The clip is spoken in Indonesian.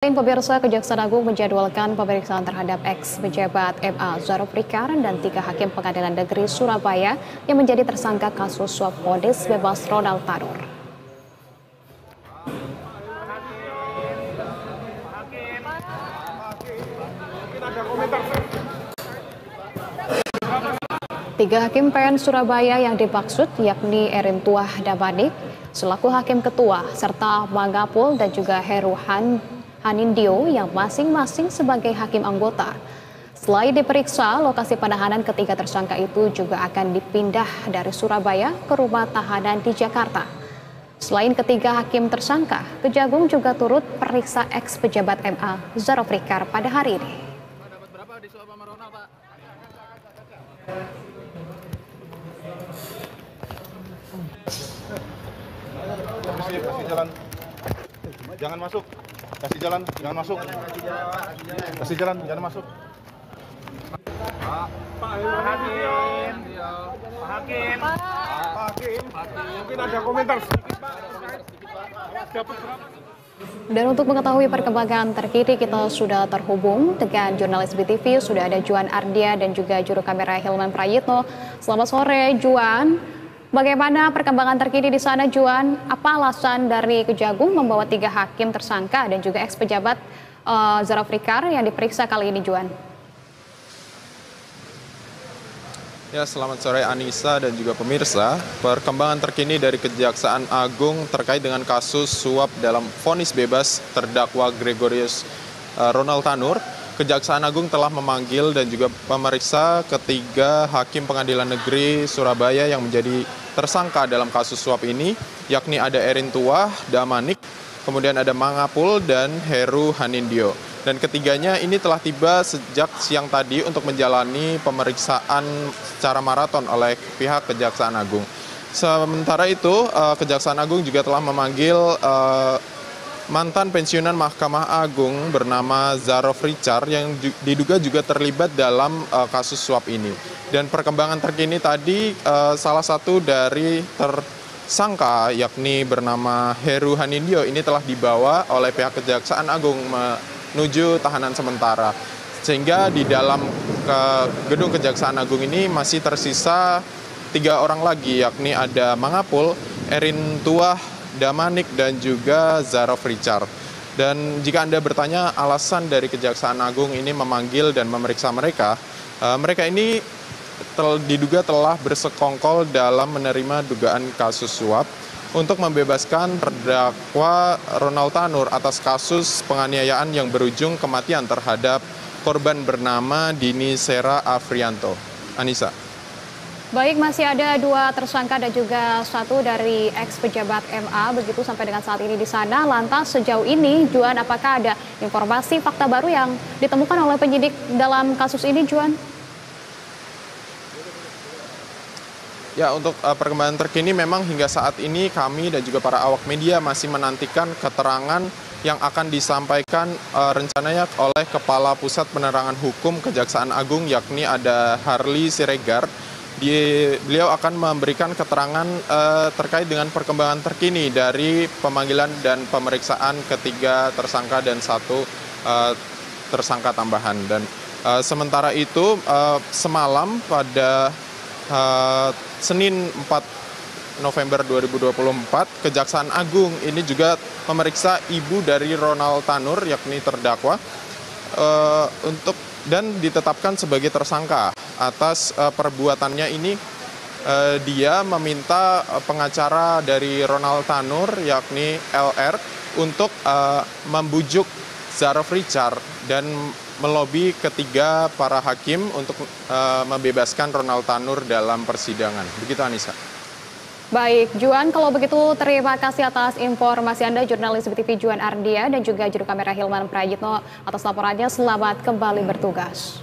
Selain pemirsa, Kejaksaan Agung menjadwalkan pemeriksaan terhadap ex-pejabat MA Zarofrikar dan 3 hakim Pengadilan Negeri Surabaya yang menjadi tersangka kasus suap vonis bebas Ronald Tanur. Tiga hakim PN Surabaya yang dimaksud yakni Erin Tuah Damanik selaku hakim ketua serta Mangapul dan juga Heru Hanindio yang masing-masing sebagai hakim anggota. Selain diperiksa, lokasi penahanan ketiga tersangka itu juga akan dipindah dari Surabaya ke rumah tahanan di Jakarta. Selain ketiga hakim tersangka, Kejagung juga turut periksa ex-pejabat MA Zarofrikar pada hari ini. Kasih jalan, jangan masuk. Kasih jalan, jangan masuk. Kasih jalan, jangan masuk. Pak Hakim. Mungkin ada komentar sedikit, Pak. Dapat berapa? Dan untuk mengetahui perkembangan terkini, kita sudah terhubung dengan jurnalis BTV, sudah ada Juan Ardia dan juga juru kamera Hilman Prayitno. Selamat sore, Juan. Bagaimana perkembangan terkini di sana, Juan? Apa alasan dari Kejagung membawa 3 hakim tersangka dan juga ex-pejabat Zarofrikar yang diperiksa kali ini, Juan? Ya, selamat sore Anissa dan juga pemirsa. Perkembangan terkini dari Kejaksaan Agung terkait dengan kasus suap dalam vonis bebas terdakwa Gregorius Ronald Tanur. Kejaksaan Agung telah memanggil dan juga memeriksa ketiga hakim Pengadilan Negeri Surabaya yang menjadi tersangka dalam kasus suap ini, yakni ada Erin Tuah Damanik, kemudian ada Mangapul dan Heru Hanindio. Dan ketiganya ini telah tiba sejak siang tadi untuk menjalani pemeriksaan secara maraton oleh pihak Kejaksaan Agung. Sementara itu, Kejaksaan Agung juga telah memanggil mantan pensiunan Mahkamah Agung bernama Zarofrikar yang diduga juga terlibat dalam kasus suap ini. Dan perkembangan terkini tadi, salah satu dari tersangka yakni bernama Heru Hanindio ini telah dibawa oleh pihak Kejaksaan Agung menuju tahanan sementara. Sehingga di dalam gedung Kejaksaan Agung ini masih tersisa 3 orang lagi, yakni ada Mangapul, Erin Tuah Damanik dan juga Zarofrikar. Dan jika Anda bertanya alasan dari Kejaksaan Agung ini memanggil dan memeriksa mereka, mereka ini diduga telah bersekongkol dalam menerima dugaan kasus suap untuk membebaskan terdakwa Ronald Tanur atas kasus penganiayaan yang berujung kematian terhadap korban bernama Dini Sera Afrianto. Anissa. Baik, masih ada 2 tersangka dan juga 1 dari ex-pejabat MA, begitu sampai dengan saat ini di sana. Lantas sejauh ini, Juan, apakah ada informasi fakta baru yang ditemukan oleh penyidik dalam kasus ini, Juan? Ya, untuk perkembangan terkini memang hingga saat ini kami dan juga para awak media masih menantikan keterangan yang akan disampaikan rencananya oleh Kepala Pusat Penerangan Hukum Kejaksaan Agung, yakni ada Harli Siregar. Beliau akan memberikan keterangan terkait dengan perkembangan terkini dari pemanggilan dan pemeriksaan ketiga tersangka dan 1 tersangka tambahan. Dan sementara itu semalam pada Senin 4 November 2024, Kejaksaan Agung ini juga memeriksa ibu dari Ronald Tanur, yakni terdakwa, dan ditetapkan sebagai tersangka atas perbuatannya ini. Dia meminta pengacara dari Ronald Tanur, yakni LR, untuk membujuk Zarofrikar dan melobi ketiga para hakim untuk membebaskan Ronald Tanur dalam persidangan. Begitu, Anissa. Baik, Juan, kalau begitu terima kasih atas informasi Anda, jurnalis BTV Juan Ardia dan juga juru kamera Hilman Prayitno atas laporannya. Selamat kembali bertugas.